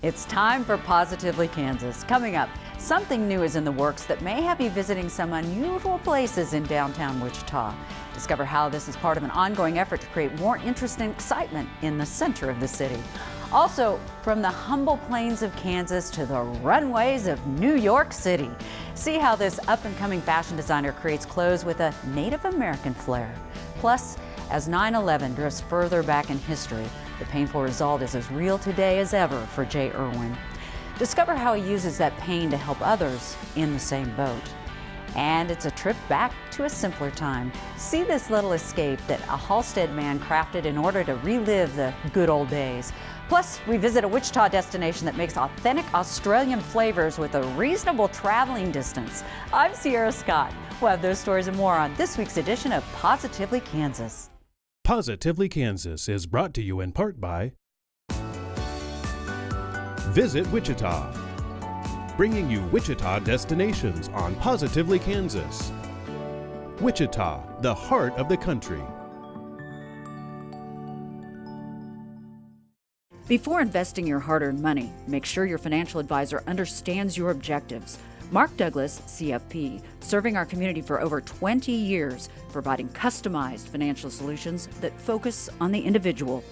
It's time for Positively Kansas. Coming up, something new is in the works that may have you visiting some unusual places in downtown Wichita. Discover how this is part of an ongoing effort to create more interest and excitement in the center of the city. Also, from the humble plains of Kansas to the runways of New York City. See how this up-and-coming fashion designer creates clothes with a Native American flair. Plus, as 9/11 drifts further back in history, the painful result is as real today as ever for Jay Irwin. Discover how he uses that pain to help others in the same boat. And it's a trip back to a simpler time. See this little escape that a Halstead man crafted in order to relive the good old days. Plus, we visit a Wichita destination that makes authentic Australian flavors with a reasonable traveling distance. I'm Sierra Scott. We'll have those stories and more on this week's edition of Positively Kansas. Positively Kansas is brought to you in part by Visit Wichita, bringing you Wichita destinations on Positively Kansas. Wichita, the heart of the country. Before investing your hard-earned money, make sure your financial advisor understands your objectives. Mark Douglas, CFP, serving our community for over 20 years, providing customized financial solutions that focus on the individual.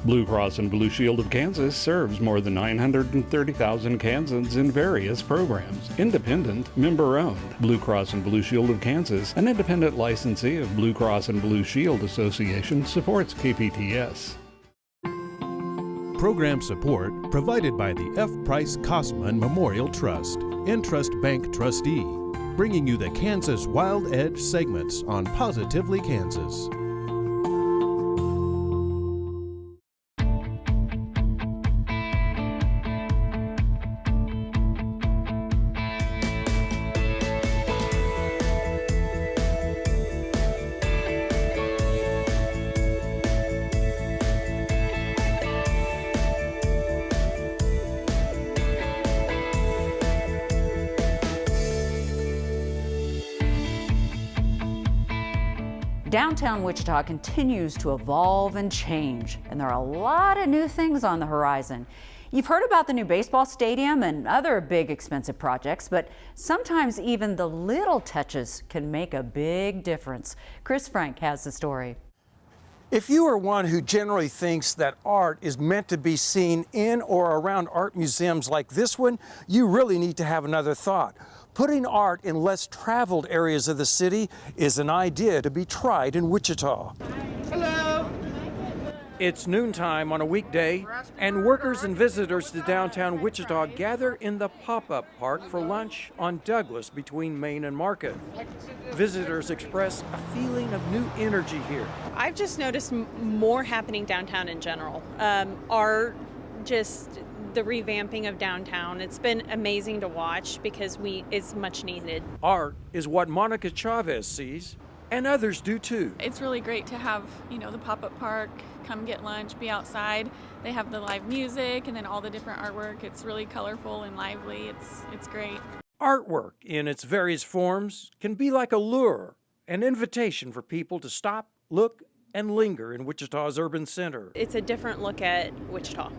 Blue Cross and Blue Shield of Kansas serves more than 930,000 Kansans in various programs. Independent, member-owned. Blue Cross and Blue Shield of Kansas, an independent licensee of Blue Cross and Blue Shield Association, supports KPTS. Program support provided by the F. Price Kosman Memorial Trust, Entrust Bank trustee, bringing you the Kansas Wild Edge segments on Positively Kansas. Downtown Wichita continues to evolve and change, and there are a lot of new things on the horizon. You've heard about the new baseball stadium and other big expensive projects, but sometimes even the little touches can make a big difference. Chris Frank has the story. If you are one who generally thinks that art is meant to be seen in or around art museums like this one, you really need to have another thought. Putting art in less traveled areas of the city is an idea to be tried in Wichita. Hello. It's noontime on a weekday, and workers and visitors to downtown Wichita gather in the pop-up park for lunch on Douglas between Main and Market. Visitors express a feeling of new energy here. I've just noticed more happening downtown in general. Art, just the revamping of downtown. It's been amazing to watch because it's much needed. Art is what Monica Chavez sees, and others do too. It's really great to have, the pop-up park, come get lunch, be outside. They have the live music and then all the different artwork. It's really colorful and lively. It's great. Artwork in its various forms can be like a lure, an invitation for people to stop, look, and linger in Wichita's urban center. It's a different look at Wichita,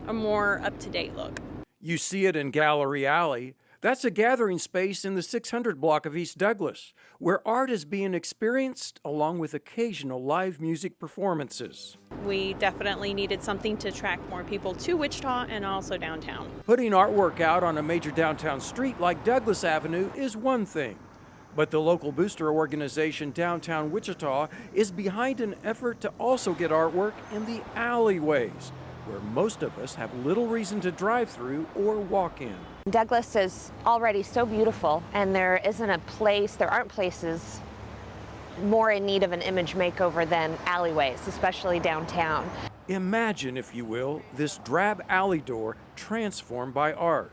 a more up-to-date look. You see it in Gallery Alley. That's a gathering space in the 600 block of East Douglas, where art is being experienced along with occasional live music performances. We definitely needed something to attract more people to Wichita and also downtown. Putting artwork out on a major downtown street like Douglas Avenue is one thing, but the local booster organization Downtown Wichita is behind an effort to also get artwork in the alleyways, where most of us have little reason to drive through or walk in. Douglas is already so beautiful, and there aren't places more in need of an image makeover than alleyways, especially downtown. Imagine, if you will, this drab alley door transformed by art.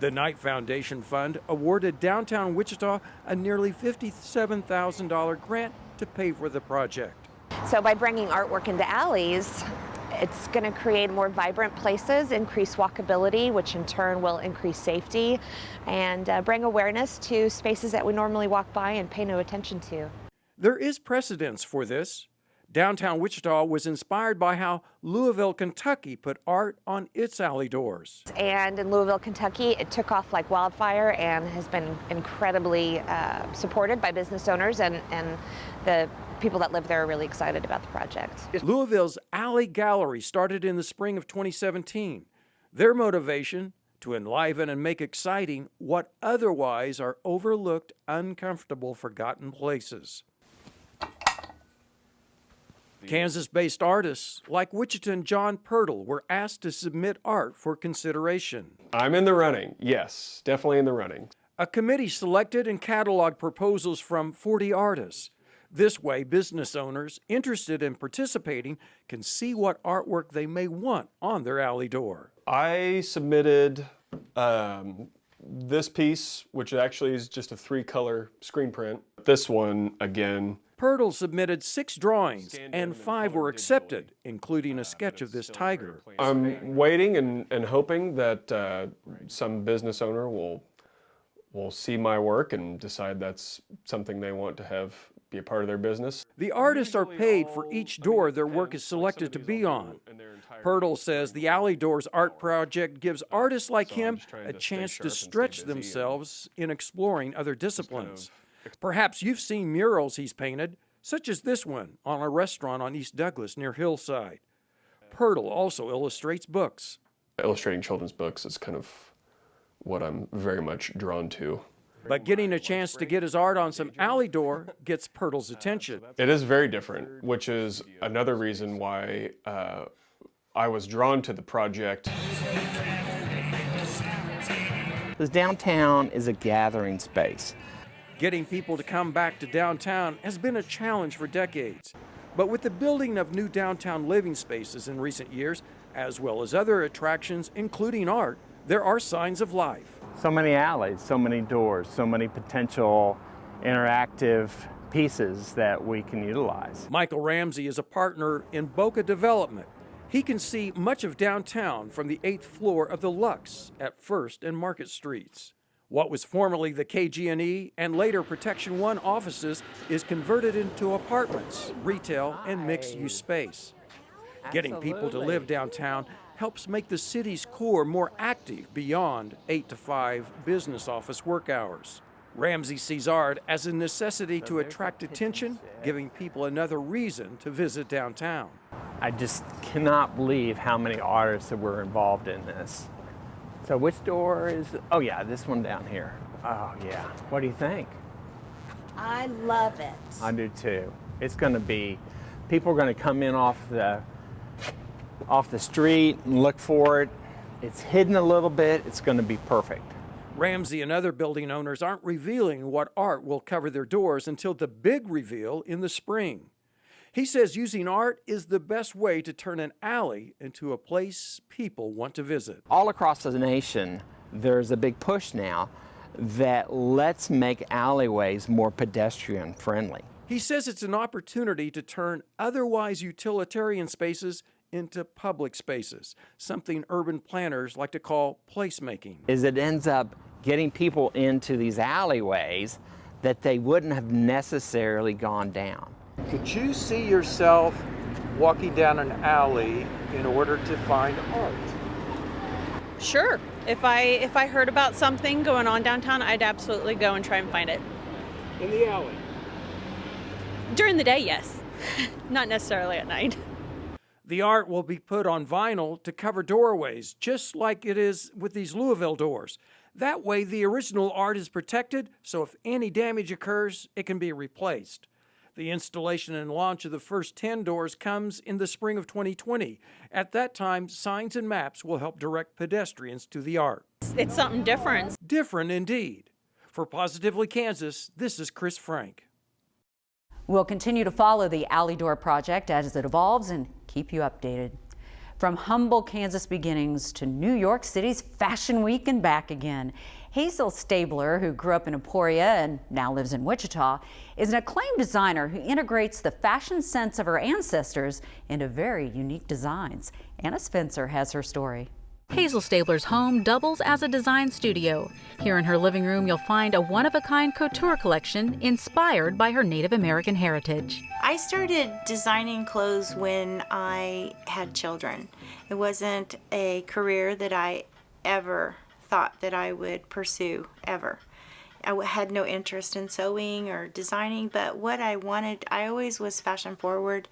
The Knight Foundation Fund awarded Downtown Wichita a nearly $57,000 grant to pay for the project. So by bringing artwork into alleys, it's going to create more vibrant places, increase walkability, which in turn will increase safety, and bring awareness to spaces that we normally walk by and pay no attention to. There is precedence for this. Downtown Wichita was inspired by how Louisville, Kentucky put art on its alley doors. And in Louisville, Kentucky, it took off like wildfire and has been incredibly supported by business owners, and the people that live there are really excited about the project. Louisville's Alley Gallery started in the spring of 2017. Their motivation, to enliven and make exciting what otherwise are overlooked, uncomfortable, forgotten places. Kansas-based artists like Wichitan John Pirtle were asked to submit art for consideration. I'm in the running, yes, definitely in the running. A committee selected and cataloged proposals from 40 artists. This way, business owners interested in participating can see what artwork they may want on their alley door. I submitted this piece, which actually is just a 3-color screen print. This one, again. Pirtle submitted 6 drawings, and 5 were accepted, including a sketch of this tiger. I'm waiting and hoping that some business owner will see my work and decide that's something they want to have be a part of their business. The artists are paid for each door their work is selected to be on. Pirtle says the Alley Doors art project gives artists like him a chance to stretch themselves in exploring other disciplines. Perhaps you've seen murals he's painted, such as this one on a restaurant on East Douglas near Hillside. Pirtle also illustrates books. Illustrating children's books is kind of what I'm very much drawn to. But getting a chance to get his art on some alley door gets Pirtle's attention. It is very different, which is another reason why I was drawn to the project. Because downtown is a gathering space. Getting people to come back to downtown has been a challenge for decades. But with the building of new downtown living spaces in recent years, as well as other attractions, including art, there are signs of life. So many alleys, so many doors, so many potential interactive pieces that we can utilize. Michael Ramsey is a partner in Boca Development. He can see much of downtown from the 8th floor of the Lux at 1st and Market Streets. What was formerly the KG&E and later Protection 1 offices is converted into apartments, retail, and mixed-use space. Getting people to live downtown helps make the city's core more active beyond 8 to 5 business office work hours. Ramsey sees art as a necessity to attract attention, giving people another reason to visit downtown. I just cannot believe how many artists that were involved in this. So which door is, oh yeah, this one down here. Oh yeah, what do you think? I love it. I do too. It's gonna be, people are gonna come in off the street and look for it. It's hidden a little bit, it's gonna be perfect. Ramsey and other building owners aren't revealing what art will cover their doors until the big reveal in the spring. He says using art is the best way to turn an alley into a place people want to visit. All across the nation, there's a big push now that let's make alleyways more pedestrian friendly. He says it's an opportunity to turn otherwise utilitarian spaces into public spaces, something urban planners like to call placemaking. Is it ends up getting people into these alleyways that they wouldn't have necessarily gone down. Could you see yourself walking down an alley in order to find art? Sure. If I heard about something going on downtown, I'd absolutely go and try and find it. In the alley? During the day, yes. Not necessarily at night. The art will be put on vinyl to cover doorways, just like it is with these Louisville doors. That way, the original art is protected, so if any damage occurs, it can be replaced. The installation and launch of the first 10 doors comes in the spring of 2020. At that time, signs and maps will help direct pedestrians to the art. It's something different. Different indeed. For Positively Kansas, this is Chris Frank. We'll continue to follow the Alley Door project as it evolves and keep you updated. From humble Kansas beginnings to New York City's Fashion Week and back again, Hazel Stabler, who grew up in Emporia and now lives in Wichita, is an acclaimed designer who integrates the fashion sense of her ancestors into very unique designs. Anna Spencer has her story. Hazel Stabler's home doubles as a design studio. Here in her living room, you'll find a one-of-a-kind couture collection inspired by her Native American heritage. I started designing clothes when I had children. It wasn't a career that I ever thought that I would pursue, ever. I had no interest in sewing or designing, but what I wanted, I always was fashion forward,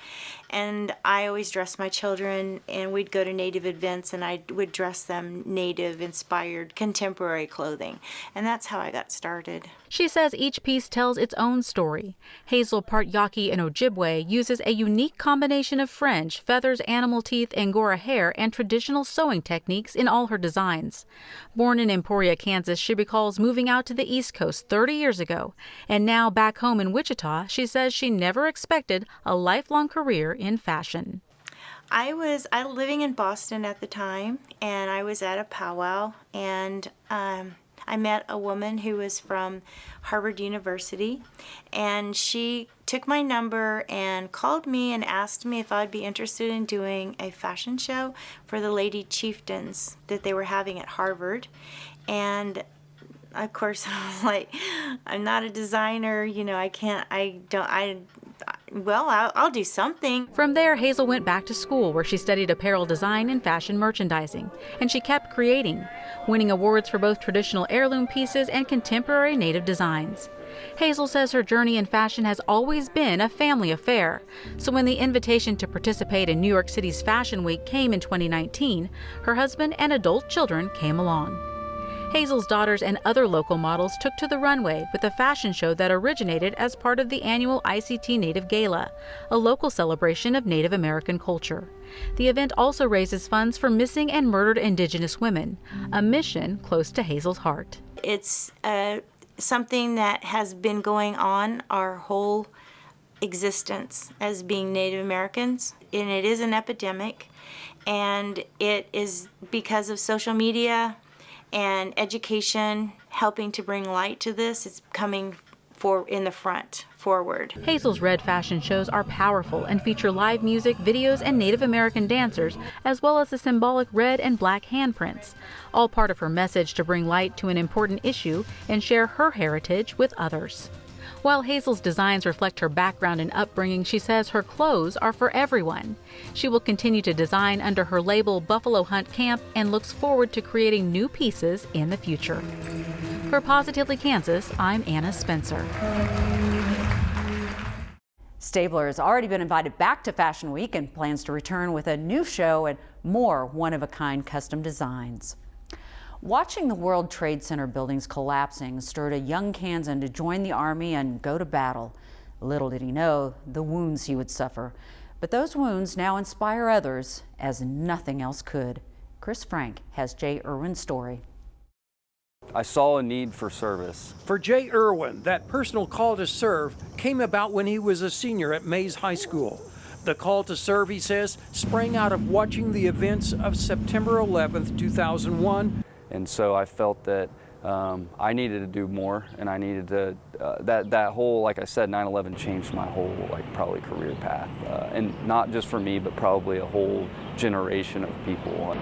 and I always dressed my children, and we'd go to Native events and I would dress them Native inspired contemporary clothing, and that's how I got started. She says each piece tells its own story. Hazel, part Yaqui and Ojibwe, uses a unique combination of French, feathers, animal teeth, Angora hair, and traditional sewing techniques in all her designs. Born in Emporia, Kansas, she recalls moving out to the East Coast 30 years ago. And now back home in Wichita, she says she never expected a lifelong career in fashion. I was living in Boston at the time, and I was at a powwow, and I met a woman who was from Harvard University, and she took my number and called me and asked me if I'd be interested in doing a fashion show for the Lady Chieftains that they were having at Harvard. And of course, I was like, I'm not a designer, I'll do something. From there, Hazel went back to school where she studied apparel design and fashion merchandising, and she kept creating, winning awards for both traditional heirloom pieces and contemporary Native designs. Hazel says her journey in fashion has always been a family affair, so when the invitation to participate in New York City's Fashion Week came in 2019, her husband and adult children came along. Hazel's daughters and other local models took to the runway with a fashion show that originated as part of the annual ICT Native Gala, a local celebration of Native American culture. The event also raises funds for missing and murdered Indigenous women, a mission close to Hazel's heart. It's something that has been going on our whole existence as being Native Americans, and it is an epidemic, and it is because of social media and education helping to bring light to this. It's coming in the front, forward. Hazel's red fashion shows are powerful and feature live music, videos, and Native American dancers, as well as the symbolic red and black handprints, all part of her message to bring light to an important issue and share her heritage with others. While Hazel's designs reflect her background and upbringing, she says her clothes are for everyone. She will continue to design under her label Buffalo Hunt Camp and looks forward to creating new pieces in the future. For Positively Kansas, I'm Anna Spencer. Stabler has already been invited back to Fashion Week and plans to return with a new show and more one-of-a-kind custom designs. Watching the World Trade Center buildings collapsing stirred a young Kansan to join the Army and go to battle. Little did he know the wounds he would suffer. But those wounds now inspire others as nothing else could. Chris Frank has Jay Irwin's story. I saw a need for service. For Jay Irwin, that personal call to serve came about when he was a senior at Mays High School. The call to serve, he says, sprang out of watching the events of September 11th, 2001. And so I felt that I needed to do more, and I needed to, that whole, like I said, 9/11 changed my whole, probably career path. And not just for me, but probably a whole generation of people.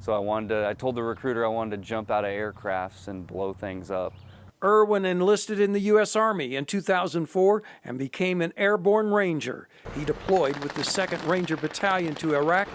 So I told the recruiter I wanted to jump out of aircrafts and blow things up. Irwin enlisted in the U.S. Army in 2004 and became an airborne ranger. He deployed with the 2nd Ranger Battalion to Iraq,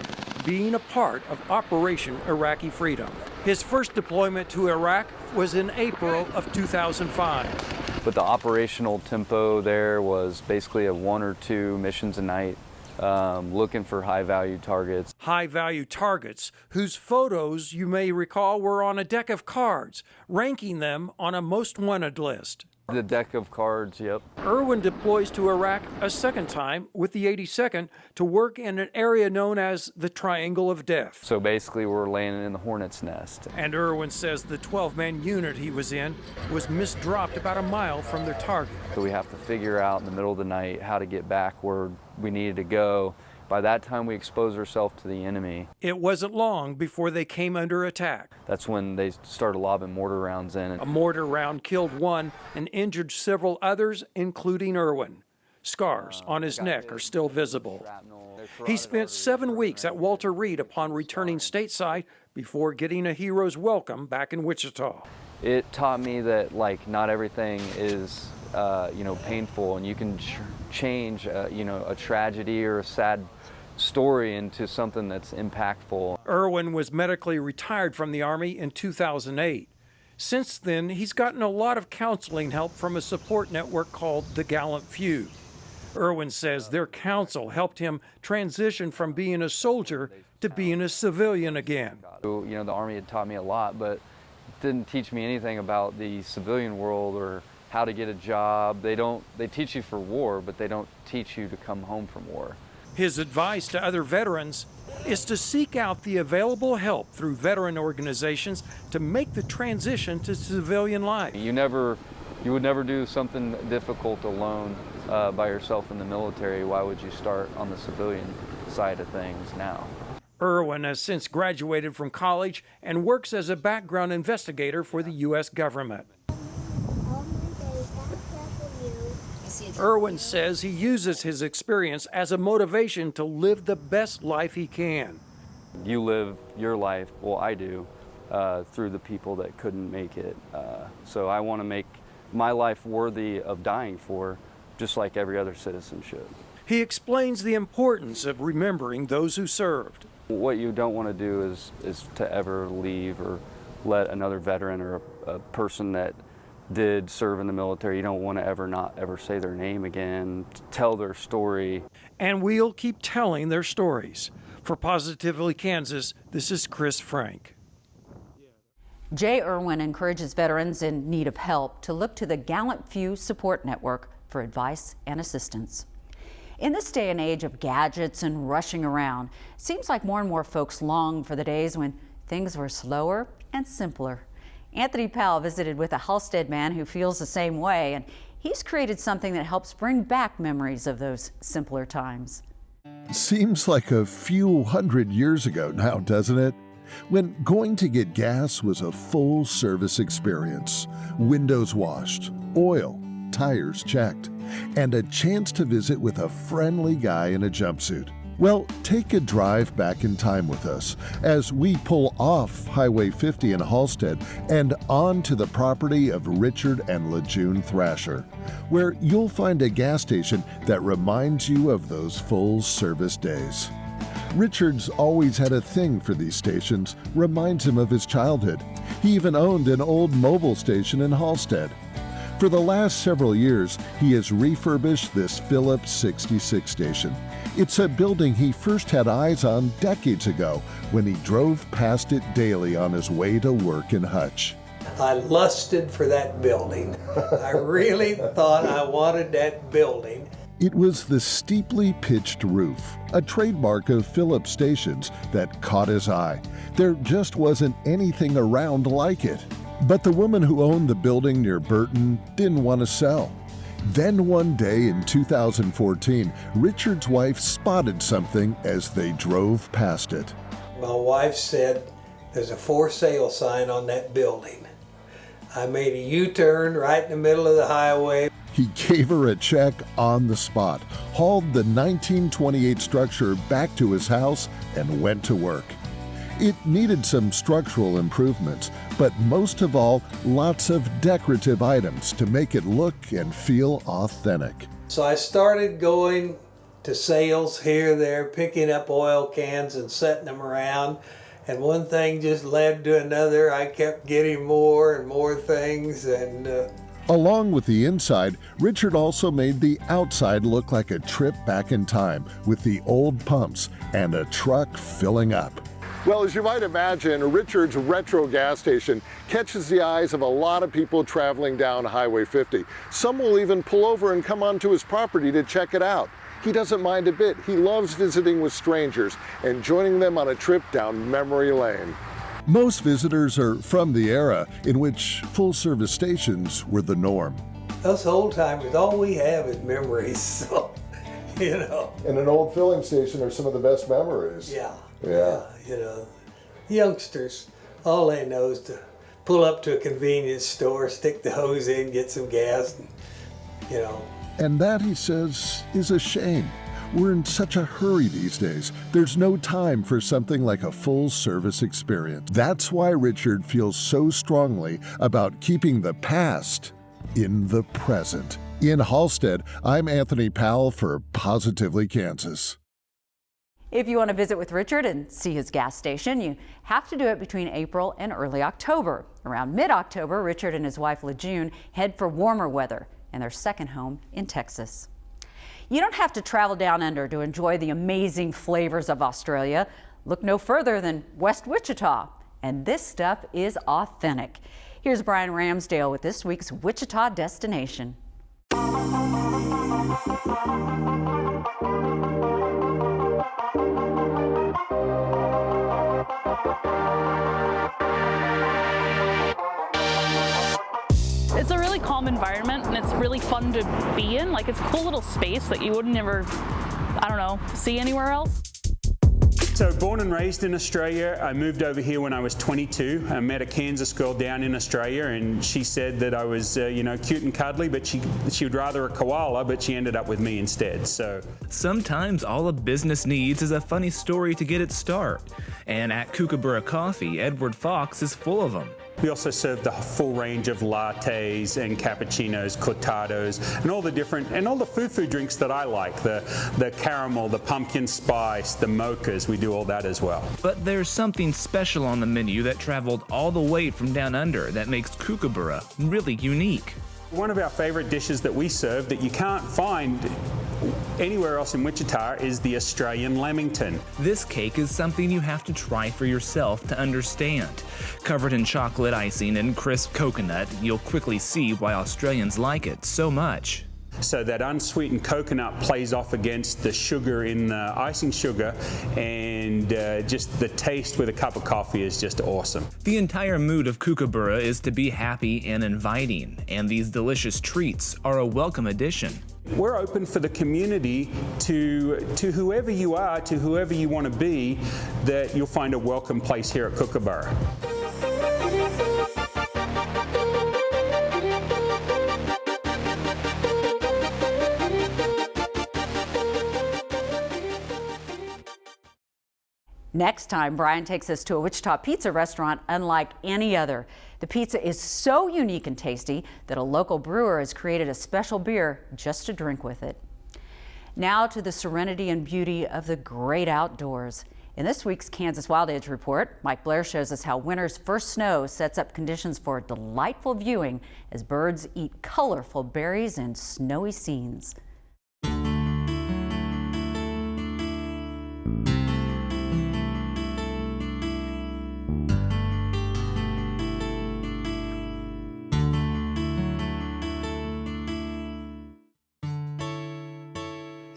being a part of Operation Iraqi Freedom. His first deployment to Iraq was in April of 2005. But the operational tempo there was basically a 1 or 2 missions a night. Looking for high-value targets. High-value targets whose photos, you may recall, were on a deck of cards, ranking them on a most wanted list. The deck of cards, yep. Irwin deploys to Iraq a second time with the 82nd to work in an area known as the Triangle of Death. So basically we're landing in the hornet's nest. And Irwin says the 12-man unit he was in was misdropped about a mile from their target. So we have to figure out in the middle of the night how to get back where we needed to go. By that time, we exposed ourselves to the enemy. It wasn't long before they came under attack. That's when they started lobbing mortar rounds in. A mortar round killed one and injured several others, including Irwin. Scars on his neck are still visible. He spent 7 weeks at Walter Reed upon returning stateside before getting a hero's welcome back in Wichita. It taught me that not everything is painful, and you can change a tragedy or a sad story into something that's impactful. Irwin was medically retired from the Army in 2008. Since then, he's gotten a lot of counseling help from a support network called the Gallant Few. Irwin says their counsel helped him transition from being a soldier to being a civilian again. The Army had taught me a lot, but didn't teach me anything about the civilian world or how to get a job. They teach you for war, but they don't teach you to come home from war. His advice to other veterans is to seek out the available help through veteran organizations to make the transition to civilian life. You would never do something difficult alone by yourself in the military. Why would you start on the civilian side of things now? Irwin has since graduated from college and works as a background investigator for the U.S. government. Irwin says he uses his experience as a motivation to live the best life he can. You live your life, well, I do, through the people that couldn't make it. So I want to make my life worthy of dying for, just like every other citizen should. He explains the importance of remembering those who served. What you don't want to do is to ever leave or let another veteran or a person that did serve in the military, you don't want to not ever say their name again, tell their story. And we'll keep telling their stories. For Positively Kansas, this is Chris Frank. Jay Irwin encourages veterans in need of help to look to the Gallant Few Support Network for advice and assistance. In this day and age of gadgets and rushing around, it seems like more and more folks long for the days when things were slower and simpler. Anthony Powell visited with a Halstead man who feels the same way, and he's created something that helps bring back memories of those simpler times. Seems like a few hundred years ago now, doesn't it? When going to get gas was a full service experience. Windows washed, oil, tires checked, and a chance to visit with a friendly guy in a jumpsuit. Well, take a drive back in time with us as we pull off Highway 50 in Halstead and onto the property of Richard and LeJune Thrasher, where you'll find a gas station that reminds you of those full service days. Richard's always had a thing for these stations, reminds him of his childhood. He even owned an old mobile station in Halstead. For the last several years, he has refurbished this Phillips 66 station. It's a building he first had eyes on decades ago when he drove past it daily on his way to work in Hutch. I lusted for that building. I really thought I wanted that building. It was the steeply pitched roof, a trademark of Phillips stations, that caught his eye. There just wasn't anything around like it. But the woman who owned the building near Burton didn't want to sell. Then one day in 2014, Richard's wife spotted something as they drove past it. My wife said, "There's a for sale sign on that building." I made a U-turn right in the middle of the highway. He gave her a check on the spot, hauled the 1928 structure back to his house, and went to work. It needed some structural improvements, but most of all, lots of decorative items to make it look and feel authentic. So I started going to sales here, there, picking up oil cans and setting them around. And one thing just led to another. I kept getting more and more things. Along with the inside, Richard also made the outside look like a trip back in time with the old pumps and a truck filling up. Well, as you might imagine, Richard's retro gas station catches the eyes of a lot of people traveling down Highway 50. Some will even pull over and come onto his property to check it out. He doesn't mind a bit. He loves visiting with strangers and joining them on a trip down memory lane. Most visitors are from the era in which full-service stations were the norm. Us old-timers, all we have is memories, so, you know. And an old filling station are some of the best memories. Yeah. You know, youngsters, all they know is to pull up to a convenience store, stick the hose in, get some gas, and, you know, And that, he says, is a shame. We're in such a hurry these days. There's no time for something like a full-service experience. That's why Richard feels so strongly about keeping the past in the present. In Halstead, I'm Anthony Powell for Positively Kansas. If you want to visit with Richard and see his gas station, you have to do it between April and early October. Around mid-October, Richard and his wife LeJune head for warmer weather and their second home in Texas. You don't have to travel down under to enjoy the amazing flavors of Australia. Look no further than West Wichita, and this stuff is authentic. Here's Brian Ramsdale with this week's Wichita destination. It's a really calm environment and it's really fun to be in. Like, it's a cool little space that you wouldn't ever, I don't know, see anywhere else. So born and raised in Australia, I moved over here when I was 22. I met a Kansas girl down in Australia, and she said that I was, cute and cuddly, but she would rather a koala, but she ended up with me instead. So sometimes all a business needs is a funny story to get its start. And at Kookaburra Coffee, Edward Fox is full of them. We also serve the full range of lattes and cappuccinos, cortados, and all the food drinks that I like. The caramel, the pumpkin spice, the mochas, we do all that as well. But there's something special on the menu that traveled all the way from down under that makes Kookaburra really unique. One of our favorite dishes that we serve that you can't find anywhere else in Wichita is the Australian Lamington. This cake is something you have to try for yourself to understand. Covered in chocolate icing and crisp coconut, you'll quickly see why Australians like it so much. So that unsweetened coconut plays off against the sugar in the icing sugar, and just the taste with a cup of coffee is just awesome. The entire mood of Kookaburra is to be happy and inviting, and these delicious treats are a welcome addition. We're open for the community to whoever you are, to whoever you want to be, that you'll find a welcome place here at Kookaburra. Next time, Brian takes us to a Wichita pizza restaurant unlike any other. The pizza is so unique and tasty that a local brewer has created a special beer just to drink with it. Now to the serenity and beauty of the great outdoors. In this week's Kansas Wild Edge report, Mike Blair shows us how winter's first snow sets up conditions for delightful viewing as birds eat colorful berries and snowy scenes.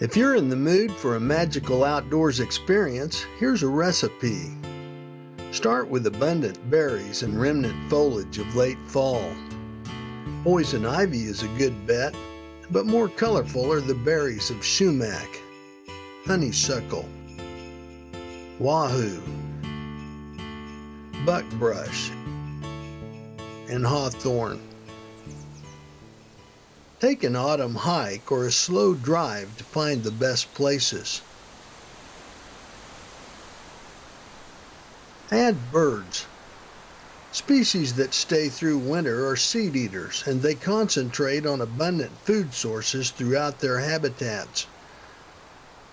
If you're in the mood for a magical outdoors experience, here's a recipe. Start with abundant berries and remnant foliage of late fall. Poison ivy is a good bet, but more colorful are the berries of sumac, honeysuckle, wahoo, buckbrush, and hawthorn. Take an autumn hike or a slow drive to find the best places. Add birds. Species that stay through winter are seed eaters, and they concentrate on abundant food sources throughout their habitats.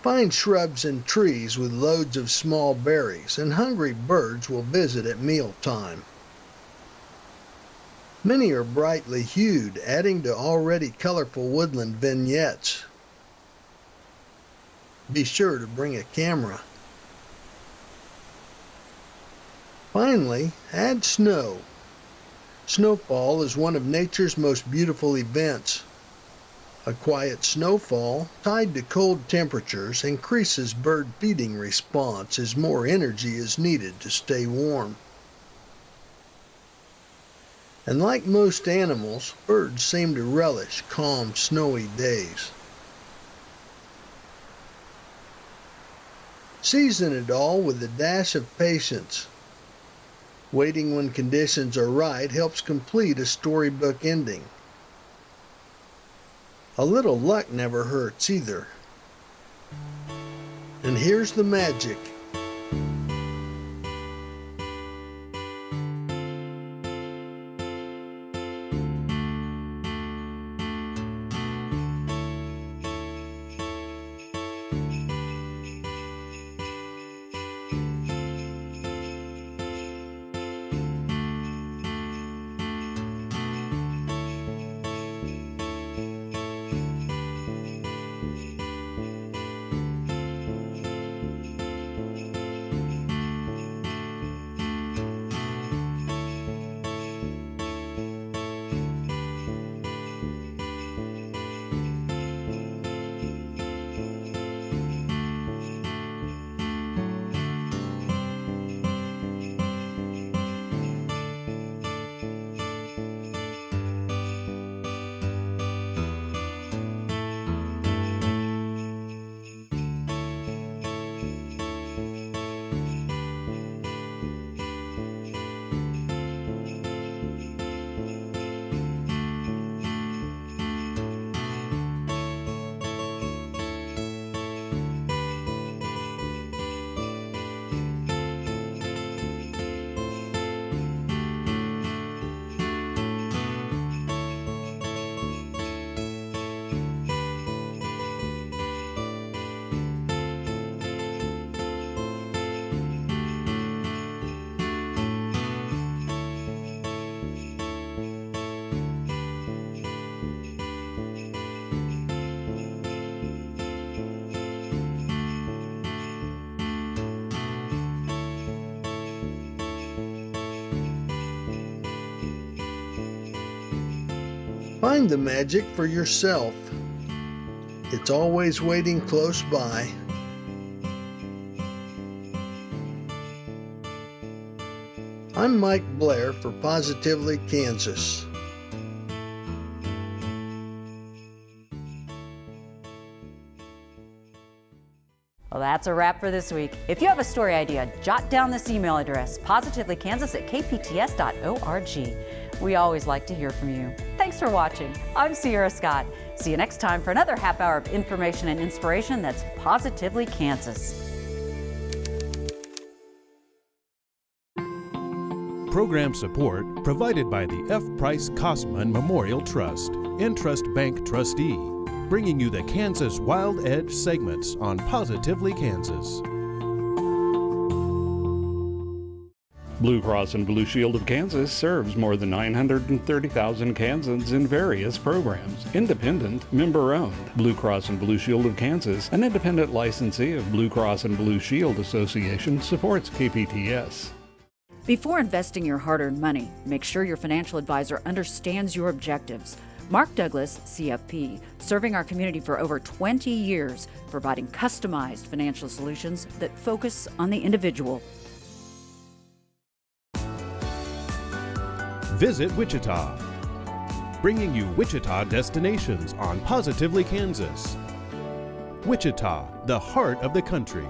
Find shrubs and trees with loads of small berries, and hungry birds will visit at mealtime. Many are brightly hued, adding to already colorful woodland vignettes. Be sure to bring a camera. Finally, add snow. Snowfall is one of nature's most beautiful events. A quiet snowfall, tied to cold temperatures, increases bird feeding response as more energy is needed to stay warm. And like most animals, birds seem to relish calm, snowy days. Season it all with a dash of patience. Waiting when conditions are right helps complete a storybook ending. A little luck never hurts either. And here's the magic. Find the magic for yourself. It's always waiting close by. I'm Mike Blair for Positively Kansas. Well, that's a wrap for this week. If you have a story idea, jot down this email address, positivelykansas@kpts.org. We always like to hear from you. Thanks for watching. I'm Sierra Scott. See you next time for another half hour of information and inspiration that's Positively Kansas. Program support provided by the F. Price Kosman Memorial Trust, Entrust Bank Trustee, bringing you the Kansas Wild Edge segments on Positively Kansas. Blue Cross and Blue Shield of Kansas serves more than 930,000 Kansans in various programs. Independent, member-owned. Blue Cross and Blue Shield of Kansas, an independent licensee of Blue Cross and Blue Shield Association, supports KPTS. Before investing your hard-earned money, make sure your financial advisor understands your objectives. Mark Douglas, CFP, serving our community for over 20 years, providing customized financial solutions that focus on the individual. Visit Wichita, bringing you Wichita destinations on Positively Kansas. Wichita, the heart of the country.